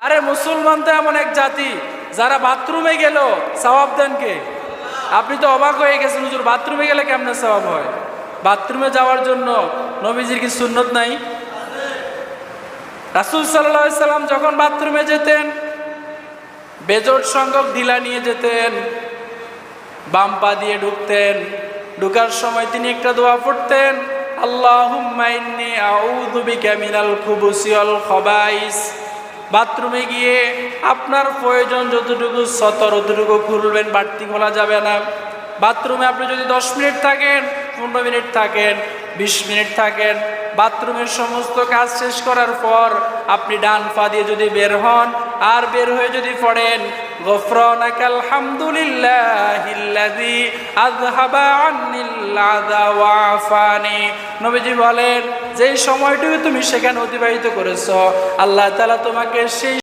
আরে মুসলমান তো এমন এক জাতি যারা বাথরুমে গেল সওয়াব দেন কে? আপনি তো অবাক হয়ে গেছেন, হুজুর বাথরুমে গেলে কেমনে সওয়াব হয়? বাথরুমে যাওয়ার জন্য নবীজির কি সুন্নত নাই? রাসূল সাল্লাল্লাহু আলাইহি সাল্লাম যখন বাথরুমে যেতেন বেজোড় সংখ্যক ঢিলা নিয়ে যেতেন, বাম পা দিয়ে ঢুকতেন। ঢুকার সময় তিনি একটা দোয়া পড়তেন, আল্লাহুম্মা ইন্নী আউযু বিকা মিনাল খুবুসি ওয়াল খাবাইস। বাথরুমে গিয়ে আপনার প্রয়োজন যতটুকু সতর অতটুকু খুলবেন, বাড়তি খোলা যাবে না। বাথরুমে আপনি যদি 10 মিনিট থাকেন, 15 মিনিট থাকেন, 20 মিনিট থাকেন, বাথরুমের সমস্ত কাজ শেষ করার পর আপনি ডান পা দিয়ে যদি বের হন আর বের হয়ে যদি পড়েন গফরানাকাল হামদুলিল্লাহিল্লাযী আযহাবা আন্নিল আযা ওয়া আফানি। নবীজি বলেন যেই সময়টুকু তুমি সেখানে অতিবাহিত করেছো আল্লাহ তাআলা তোমাকে সেই